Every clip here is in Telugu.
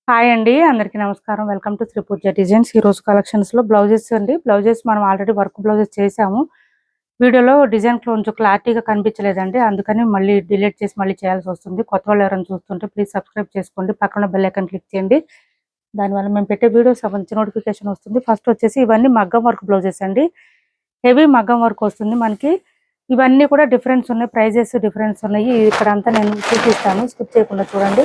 హాయ్ అండి, అందరికీ నమస్కారం. Welcome to Sri Pooja designs. ఈ రోజు కలెక్షన్స్ లో బ్లౌజెస్ అండి. బ్లౌజెస్ మనం ఆల్రెడీ వర్క్ బ్లౌజెస్ చేసాము. వీడియోలో డిజైన్ కొంచెం క్లారిటీగా కనిపించలేదండి, అందుకని మళ్ళీ డిలీట్ చేసి మళ్ళీ చేయాల్సి వస్తుంది. కొత్త వాళ్ళు ఎవరైనా చూస్తుంటే ప్లీజ్ సబ్స్క్రైబ్ చేసుకోండి, పక్కన బెల్ ఐకాన్ క్లిక్ చేయండి. దానివల్ల మేము పెట్టే వీడియోస్ సంబంధించి నోటిఫికేషన్ వస్తుంది. ఫస్ట్ వచ్చేసి ఇవన్నీ మగ్గం వర్క్ బ్లౌజెస్ అండి. హెవీ మగ్గం వర్క్ వస్తుంది మనకి. ఇవన్నీ కూడా డిఫరెన్స్ ఉన్నాయి, ప్రైజెస్ డిఫరెన్స్ ఉన్నాయి. ఇక్కడ అంతా నేను చూపిస్తాను, స్కిప్ చేయకుండా చూడండి.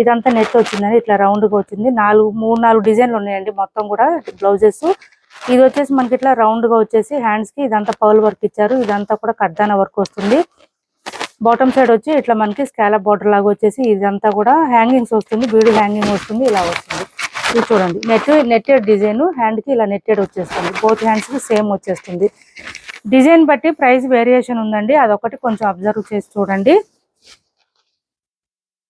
ఇదంతా నెట్ వచ్చిందండి, ఇట్లా రౌండ్గా వచ్చింది. 4 డిజైన్లు ఉన్నాయండి మొత్తం కూడా బ్లౌజెస్. ఇది వచ్చేసి మనకి ఇట్లా రౌండ్గా వచ్చేసి హ్యాండ్స్ కి ఇదంతా పర్ల్ వర్క్ ఇచ్చారు. ఇదంతా కూడా కడ్దానా వర్క్ వస్తుంది. బాటమ్ సైడ్ వచ్చి ఇట్లా మనకి స్కాలప్ బార్డర్ లాగా వచ్చేసి ఇదంతా కూడా హ్యాంగింగ్స్ వస్తుంది, బీడు హ్యాంగింగ్ వస్తుంది, ఇలా వస్తుంది. ఇది చూడండి, నెట్టెడ్ డిజైన్. హ్యాండ్ కి ఇలా నెట్టెడ్ వచ్చేస్తుంది, బోత్ హ్యాండ్స్ కి సేమ్ వచ్చేస్తుంది. డిజైన్ బట్టి ప్రైస్ వేరియేషన్ ఉందండి, అదొకటి కొంచెం అబ్జర్వ్ చేసి చూడండి.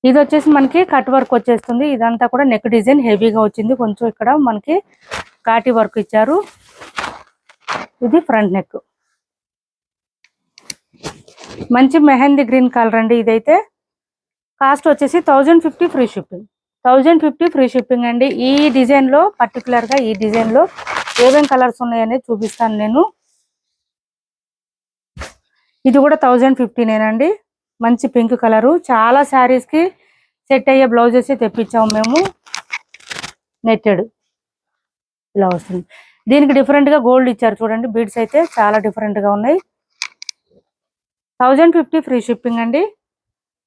ఇది వచ్చేసి మనకి కట్ వర్క్ వచ్చేస్తుంది. ఇదంతా కూడా నెక్ డిజైన్ హెవీగా వచ్చింది. కొంచెం ఇక్కడ మనకి కాటి వర్క్ ఇచ్చారు. ఇది ఫ్రంట్ నెక్, మంచి మెహందీ గ్రీన్ కలర్ అండి. ఇదైతే కాస్ట్ వచ్చేసి 1050 ఫ్రీ షిప్పింగ్. 1050 ఫ్రీ షిప్పింగ్ అండి. ఈ డిజైన్ లో పర్టికులర్ గా ఈ డిజైన్ లో ఏమేం కలర్స్ ఉన్నాయనేది చూపిస్తాను నేను. ఇది కూడా 1050నేనండి. మంచి పింక్ కలరు. చాలా శారీస్ కి సెట్ అయ్యే బ్లౌజెస్ తెప్పించాము మేము. నెట్టెడ్ ఇలా వస్తుంది. దీనికి డిఫరెంట్ గా గోల్డ్ ఇచ్చారు చూడండి. బీడ్స్ అయితే చాలా డిఫరెంట్ గా ఉన్నాయి. 1050 ఫ్రీ షిప్పింగ్ అండి.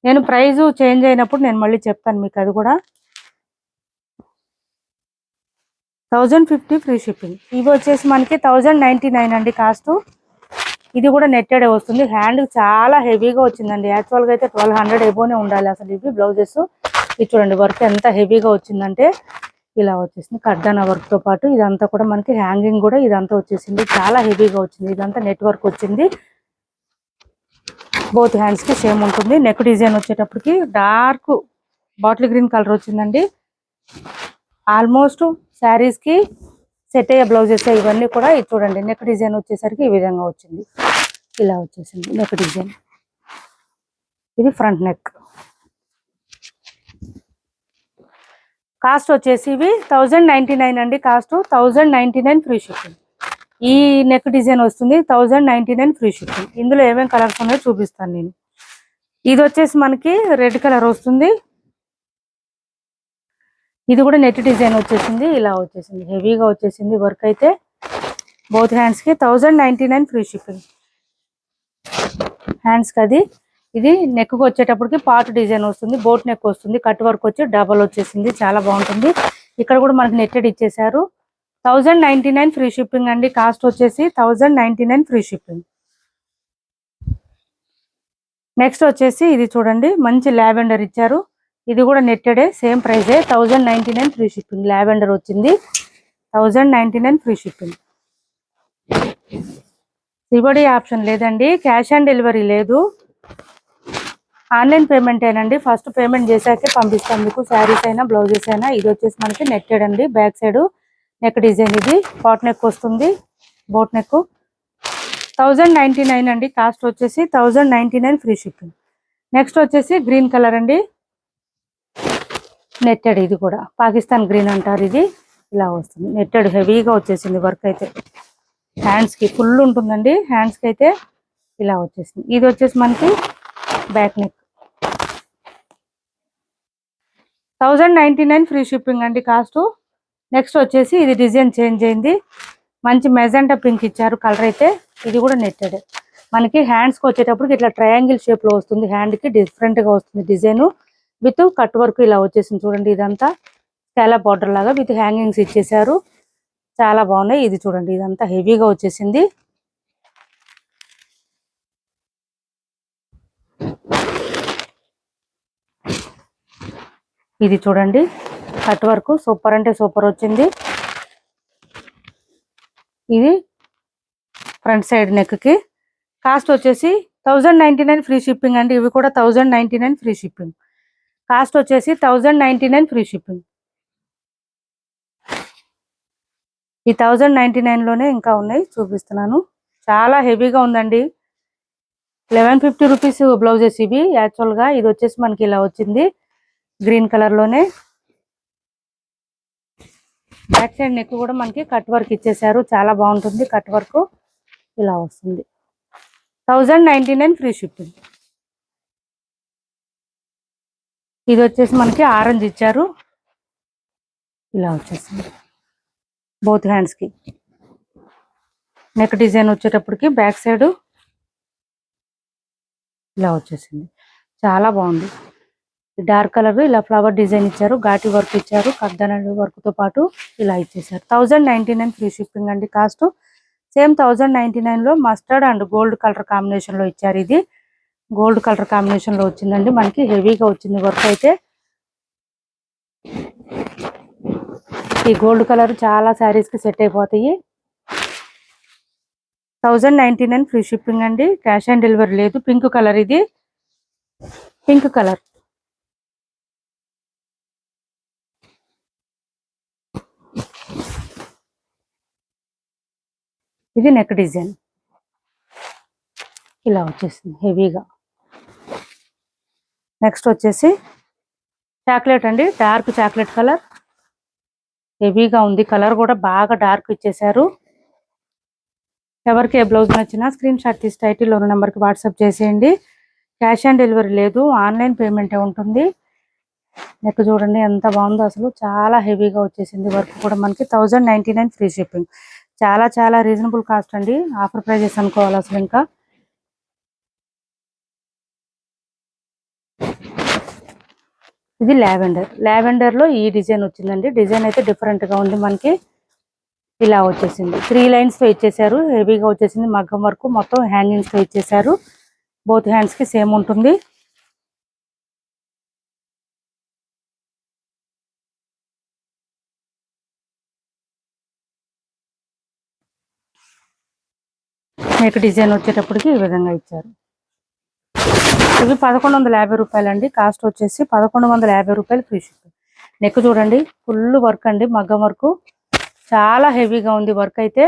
నేను ప్రైస్ చేంజ్ అయినప్పుడు నేను మళ్ళీ చెప్తాను మీకు, అది కూడా 1050 ఫ్రీ షిప్పింగ్. ఇవి వచ్చేసి మనకి 1099 అండి కాస్ట్. ఇది కూడా నెట్టెడే వస్తుంది. హ్యాండ్ చాలా హెవీగా వచ్చిందండి. యాక్చువల్గా అయితే 1200 ఎబోనే ఉండాలి అసలు ఇవి బ్లౌజెస్. ఇది చూడండి, వర్క్ ఎంత హెవీగా వచ్చిందంటే ఇలా వచ్చేసింది. కడ్దానా వర్క్ తో పాటు ఇదంతా కూడా మనకి హ్యాంగింగ్ కూడా ఇదంతా వచ్చేసింది. చాలా హెవీగా వచ్చింది. ఇదంతా నెట్ వర్క్ వచ్చింది. బోత్ హ్యాండ్స్ కి సేమ్ ఉంటుంది. నెక్ డిజైన్ వచ్చేటప్పటికి డార్క్ బాటిల్ గ్రీన్ కలర్ వచ్చిందండి. ఆల్మోస్ట్ శారీస్ కి సెట్ అయ్యే బ్లౌజెస్ ఇవన్నీ కూడా. ఇది చూడండి, నెక్ డిజైన్ వచ్చేసరికి ఈ విధంగా వచ్చింది. ఇలా వచ్చేసింది నెక్ డిజైన్. ఇది ఫ్రంట్ నెక్. కాస్ట్ వచ్చేసి ఇవి 1099 అండి కాస్ట్. 1099 free shipping. ఈ నెక్ డిజైన్ వస్తుంది 1099 ఫ్రీ షిప్పింగ్. ఇందులో ఏమేమి కలర్స్ ఉన్నాయో చూపిస్తాను నేను. ఇది వచ్చేసి మనకి రెడ్ కలర్ వస్తుంది. ఇది కూడా నెట్ డిజైన్ వచ్చేసింది. ఇలా వచ్చేసింది, హెవీగా వచ్చేసింది వర్క్ అయితే. బోత్ హ్యాండ్స్ కి 1099 ఫ్రీ షిప్పింగ్. హ్యాండ్స్ కి అది. ఇది నెక్ కు వచ్చేటప్పటికి పార్ట్ డిజైన్ వస్తుంది, బోట్ నెక్ వస్తుంది, కట్ వర్క్ వచ్చి డబల్ వచ్చేసింది. చాలా బాగుంటుంది. ఇక్కడ కూడా మనకి నెట్టెడ్ ఇచ్చేసారు. 1099 ఫ్రీ షిప్పింగ్ అండి. కాస్ట్ వచ్చేసి 1099 ఫ్రీ షిప్పింగ్. నెక్స్ట్ వచ్చేసి ఇది చూడండి, మంచి లావెండర్ ఇచ్చారు. ఇది కూడా నెట్టెడే, సేమ్ ప్రైజే. 1099 free shipping. లావెండర్ వచ్చింది, 1099 ఫ్రీ షిప్పింగ్. సిబడి ఆప్షన్ లేదండి, క్యాష్ ఆన్ డెలివరీ లేదు, ఆన్లైన్ పేమెంట్ ఏనండి. ఫస్ట్ పేమెంట్ చేశాకే పంపిస్తాం మీకు, శారీస్ అయినా బ్లౌజెస్ అయినా. ఇది వచ్చేసి మనకి నెట్టెడ్ అండి. Back side neck design. ఇది పాట్ నెక్ వస్తుంది, బోట్ నెక్. 1099 అండి కాస్ట్ వచ్చేసి. 1099 ఫ్రీ షిప్పింగ్. నెక్స్ట్ వచ్చేసి గ్రీన్ కలర్ అండి, నెట్టెడ్. ఇది కూడా పాకిస్తాన్ గ్రీన్ అంటారు. ఇది ఇలా వస్తుంది, నెట్టెడ్ హెవీగా వచ్చేసింది వర్క్ అయితే. హ్యాండ్స్ కి ఫుల్ ఉంటుందండి. హ్యాండ్స్ కి అయితే ఇలా వచ్చేసింది. ఇది వచ్చేసి మనకి బ్యాక్ నెక్. 1099 ఫ్రీ షిప్పింగ్ అండి కాస్ట్. నెక్స్ట్ వచ్చేసి ఇది డిజైన్ చేంజ్ అయింది. మంచి మెజెంటా పింక్ ఇచ్చారు కలర్ అయితే. ఇది కూడా నెట్టెడ్. మనకి హ్యాండ్స్ కి వచ్చేటప్పటికి ఇట్లా ట్రయాంగిల్ షేప్ లో వస్తుంది. హ్యాండ్ కి డిఫరెంట్ గా వస్తుంది డిజైన్. విత్ కట్ వర్క్ ఇలా వచ్చేసింది చూడండి. ఇదంతా స్కాలప్ బార్డర్ లాగా విత్ హ్యాంగింగ్స్ ఇచ్చేసారు. చాలా బాగున్నాయి. ఇది చూడండి, ఇదంతా హెవీగా వచ్చేసింది. ఇది చూడండి, కట్ వర్క్ సూపర్ అంటే సూపర్ వచ్చింది. ఇది ఫ్రంట్ సైడ్ నెక్ కి. కాస్ట్ వచ్చేసి 1099 ఫ్రీ షిప్పింగ్ అండి. ఇవి కూడా 1099 ఫ్రీ షిప్పింగ్. కాస్ట్ వచ్చేసి 1099 ఫ్రీ షిప్పింగ్. ఈ 1099 లోనే ఇంకా ఉన్నాయి, చూపిస్తున్నాను. చాలా హెవీగా ఉందండి. 1150 రూపీస్ బ్లౌజెస్ ఇవి. యాక్చువల్ గా ఇది వచ్చేసి మనకి ఇలా వచ్చింది, గ్రీన్ కలర్ లోనే. బ్యాక్ సైడ్ నెక్ కూడా మనకి కట్ వర్క్ ఇచ్చేసారు, చాలా బాగుంటుంది కట్ వర్క్. ఇలా వస్తుంది 1099 ఫ్రీ షిప్పింగ్. ఇది వచ్చేసి మనకి ఆరెంజ్ ఇచ్చారు, ఇలా వచ్చేసింది బోత్ హ్యాండ్స్ కి. నెక్ డిజైన్ వచ్చేటప్పటికి బ్యాక్ సైడ్ ఇలా వచ్చేసింది, చాలా బాగుంది. డార్క్ కలర్ ఇలా ఫ్లవర్ డిజైన్ ఇచ్చారు, ఘాటి వర్క్ ఇచ్చారు, కర్దన వర్క్ తో పాటు ఇలా ఇచ్చేసారు. 1099 ఫ్రీ షిప్పింగ్ అండి. కాస్ట్ సేమ్ 1099 లో mustard and gold colour combination లో ఇచ్చారు. ఇది గోల్డ్ కలర్ కాంబినేషన్ లో వచ్చిందండి, మనకి హెవీగా వచ్చింది వర్క్ అయితే. ఈ గోల్డ్ కలర్ చాలా శారీస్ కి సెట్ అయిపోతాయి. 1099 ఫ్రీ షిప్పింగ్ అండి, క్యాష్ ఆన్ డెలివరీ లేదు. పింక్ కలర్, ఇది పింక్ కలర్. ఇది నెక్ డిజైన్ ఇలా వచ్చేసింది హెవీగా. నెక్స్ట్ వచ్చేసి చాక్లెట్ అండి, డార్క్ చాక్లెట్ కలర్, హెవీగా ఉంది. కలర్ కూడా బాగా డార్క్ ఇచ్చేసారు. ఎవరికి ఏ బ్లౌజ్ నచ్చినా స్క్రీన్ షాట్ తీసి టైటిల్లో ఉన్న నెంబర్కి వాట్సాప్ చేసేయండి. క్యాష్ ఆన్ డెలివరీ లేదు, ఆన్లైన్ పేమెంటే ఉంటుంది. నెక్ చూడండి ఎంత బాగుందో, అసలు చాలా హెవీగా వచ్చేసింది. వర్క్ కూడా మనకి 1099 ఫ్రీ షిప్పింగ్. చాలా చాలా రీజనబుల్ కాస్ట్ అండి, ఆఫర్ ప్రైజెస్ అనుకోవాలి అసలు. ఇంకా ఇది లావెండర్ లో ఈ డిజైన్ వచ్చిందండి. డిజైన్ అయితే డిఫరెంట్ గా ఉంది మనకి, ఇలా వచ్చేసింది. 3 లైన్స్ తో ఇచ్చేసారు, హెవీగా వచ్చేసింది. మగ్గం వర్క్ మొత్తం హ్యాంగింగ్స్ తో ఇచ్చేసారు. బోత్ హ్యాండ్స్ కి సేమ్ ఉంటుంది. నెక్ డిజైన్ వచ్చేటప్పటికి ఈ విధంగా ఇచ్చారు. ఇవి 1150 రూపాయలు అండి. కాస్ట్ వచ్చేసి 1150 రూపాయలు ఫ్రీ షిప్పింగ్. నెక్ చూడండి ఫుల్ వర్క్ అండి, మగ్గం వర్క్ చాలా హెవీగా ఉంది వర్క్ అయితే.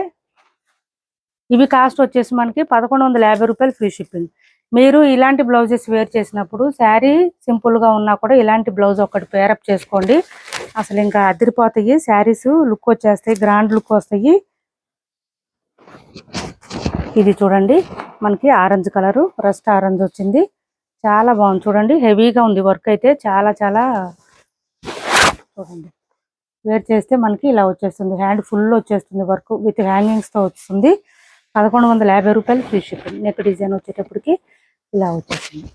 ఇవి కాస్ట్ వచ్చేసి మనకి 1150 రూపాయలు ఫ్రీ షిప్పింగ్. మీరు ఇలాంటి బ్లౌజెస్ వేర్ చేసినప్పుడు శారీ సింపుల్ గా ఉన్నా కూడా ఇలాంటి బ్లౌజ్ ఒకటి పేరప్ చేసుకోండి, అసలు ఇంకా అదిరిపోతాయి. శారీస్ లుక్ వచ్చేస్తాయి, గ్రాండ్ లుక్ వస్తాయి. ఇది చూడండి మనకి ఆరెంజ్ కలరు, రస్ట్ ఆరెంజ్ వచ్చింది, చాలా బాగుంది. చూడండి హెవీగా ఉంది వర్క్ అయితే, చాలా చాలా. చూడండి వేర్ చేస్తే మనకి ఇలా వచ్చేస్తుంది, హ్యాండ్ ఫుల్ వచ్చేస్తుంది వర్క్ విత్ హ్యాంగింగ్స్ తో వస్తుంది. 1150 రూపాయలు ఫ్రీ షిప్పింగ్. నెక్ డిజైన్ వచ్చేటప్పటికి ఇలా వచ్చేసింది.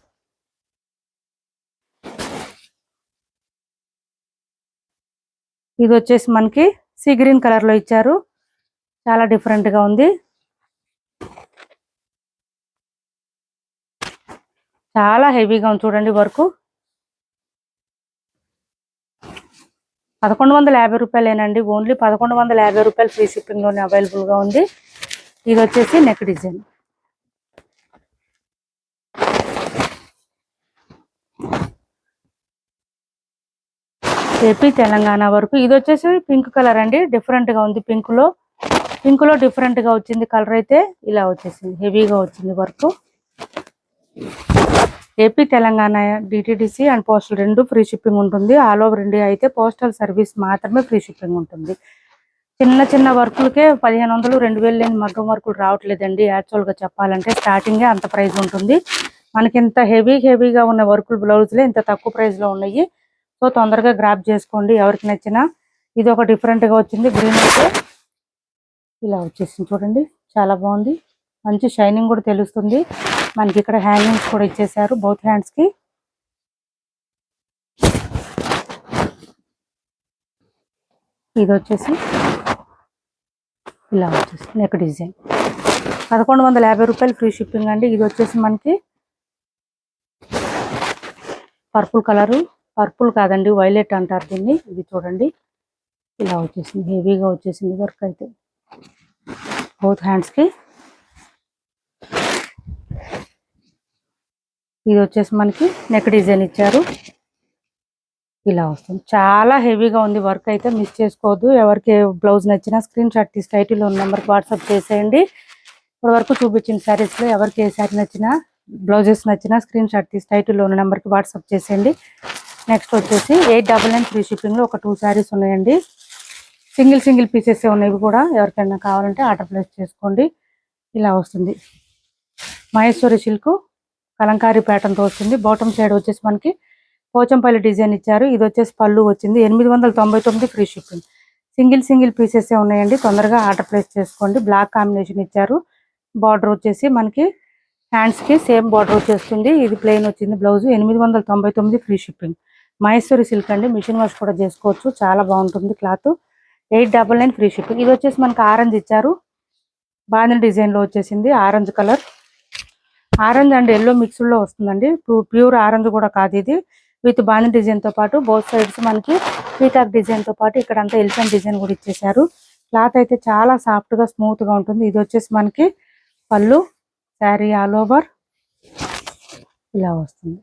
ఇది వచ్చేసి మనకి సీ గ్రీన్ కలర్ లో ఇచ్చారు, చాలా డిఫరెంట్ గా ఉంది. చాలా హెవీగా ఉంది చూడండి వర్క్. 1150 రూపాయలేనండి, ఓన్లీ 1150 రూపాయలు ఫ్రీ షిప్పింగ్ లోనే అవైలబుల్ గా ఉంది. ఇది వచ్చేసి నెక్ డిజైన్. ఏపీ తెలంగాణ వరకు. ఇది వచ్చేసి పింక్ కలర్ అండి, డిఫరెంట్ గా ఉంది. పింక్ లో డిఫరెంట్ గా వచ్చింది కలర్ అయితే, ఇలా వచ్చేసింది హెవీగా వచ్చింది work. AP Telangana DTDC and postal రెండు ఫ్రీ షిప్పింగ్ ఉంటుంది. ఆల్ ఓవర్ ఇండియా అయితే పోస్టల్ సర్వీస్ మాత్రమే ఫ్రీ షిప్పింగ్ ఉంటుంది. చిన్న చిన్న వర్కులకే 1500 2000 లేని మగ్గం వర్కులు రావట్లేదండి. యాక్చువల్ గా చెప్పాలంటే స్టార్టింగే అంత ప్రైస్ ఉంటుంది. మనకి ఇంత హెవీగా ఉన్న వర్కులు బ్లౌజులే ఇంత తక్కువ ప్రైస్ లో ఉన్నాయి. సో తొందరగా గ్రాప్ చేసుకోండి ఎవరికి నచ్చినా. ఇది ఒక డిఫరెంట్ గా వచ్చింది, గ్రీన్ అయితే ఇలా వచ్చేసింది. చూడండి చాలా బాగుంది, మంచి షైనింగ్ కూడా తెలుస్తుంది మనకి. ఇక్కడ హ్యాంగింగ్స్ కూడా ఇచ్చేసారు బౌత్ హ్యాండ్స్ కి. ఇది వచ్చేసి ఇలా వచ్చేసి నెక్ డిజైన్. 1150 రూపాయలు ఫ్రీ షిప్పింగ్ అండి. ఇది వచ్చేసి మనకి పర్పుల్ కలరు, పర్పుల్ కాదండి వైలెట్ అంటారు దీన్ని. ఇది చూడండి ఇలా వచ్చేసింది, హెవీగా వచ్చేసింది వర్క్ అయితే బౌత్ హ్యాండ్స్ కి. ఇది వచ్చేసి మనకి నెక్ డిజైన్ ఇచ్చారు, ఇలా వస్తుంది. చాలా హెవీగా ఉంది వర్క్ అయితే, మిస్ చేసుకోవద్దు. ఎవరికి బ్లౌజ్ నచ్చినా స్క్రీన్ షాట్ తీసి టైటిల్లో ఉన్న నెంబర్కి వాట్సాప్ చేసేయండి. ఇప్పటి వరకు చూపించిన శారీస్లో ఎవరికి ఏ శారీ నచ్చినా, బ్లౌజెస్ నచ్చినా స్క్రీన్ షాట్ తీసి టైటిల్లో ఉన్న నెంబర్కి వాట్సాప్ చేసేయండి. నెక్స్ట్ వచ్చేసి 899 ఫ్రీ షిప్పింగ్లో ఒక 2 శారీస్ ఉన్నాయండి. సింగిల్ పీసెస్ ఉన్నాయి కూడా. ఎవరికైనా కావాలంటే ఆర్డర్ ప్లేస్ చేసుకోండి. ఇలా వస్తుంది. మహేశ్వరి సిల్క్ కలంకారీ ప్యాటర్న్తో వస్తుంది. బాటమ్ సైడ్ వచ్చేసి మనకి పోచంపల్లి డిజైన్ ఇచ్చారు. ఇది వచ్చేసి పళ్ళు వచ్చింది. 899 ఫ్రీ షిప్పింగ్. సింగిల్ పీసెస్ ఉన్నాయండి. తొందరగా ఆర్డర్ ప్లేస్ చేసుకోండి. బ్లాక్ కాంబినేషన్ ఇచ్చారు. బార్డర్ వచ్చేసి మనకి హ్యాండ్స్ కి సేమ్ బార్డర్ వచ్చేస్తుంది. ఇది ప్లెయిన్ వచ్చింది. Blouse 899 free shipping. Maheshwari silk అండి. మిషన్ వాష్ కూడా చేసుకోవచ్చు. చాలా బాగుంటుంది క్లాత్. 899 free shipping. ఇది వచ్చేసి మనకి ఆరెంజ్ ఇచ్చారు. బాందిని డిజైన్ లో వచ్చేసింది. Orange colour. Orange and yellow mixed లో వస్తుందండి. ప్యూర్ ఆరెంజ్ కూడా కాదు ఇది. విత్ బాందిని డిజైన్ తో పాటు బోత్ సైడ్స్ మనకి పీకాక్ డిజైన్ తో పాటు ఇక్కడ అంతా ఎలిఫెంట్ డిజైన్ కూడా ఇచ్చేసారు. క్లాత్ అయితే చాలా సాఫ్ట్ గా స్మూత్ గా ఉంటుంది. ఇది వచ్చేసి మనకి పళ్ళు. శారీ ఆల్ ఓవర్ ఇలా వస్తుంది.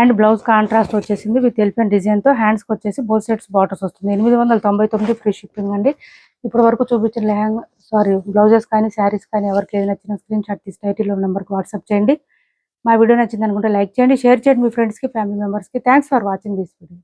అండ్ బ్లౌజ్ కాంట్రాస్ట్ వచ్చేసింది విత్ ఎలిఫెంట్ డిజైన్ తో. హ్యాండ్స్ కి వచ్చేసి బోత్ సైడ్స్ బార్డర్స్ వస్తుంది. 899 ఫ్రీ షిప్పింగ్ అండి. ఇప్పటి వరకు చూపించిన బ్లౌజెస్ కానీ శారీస్ కానీ ఎవరికి ఏది నచ్చిన స్క్రీన్ షాట్ తీసి టైటిల్ నెంబర్కి వాట్సాప్ చేయండి. మా వీడియో నచ్చింది అనుకుంటే లైక్ చేయండి, షేర్ చేయండి మీ ఫ్రెండ్స్కి, ఫ్యామిలీ మెంబర్స్కి. Thanks for watching this video.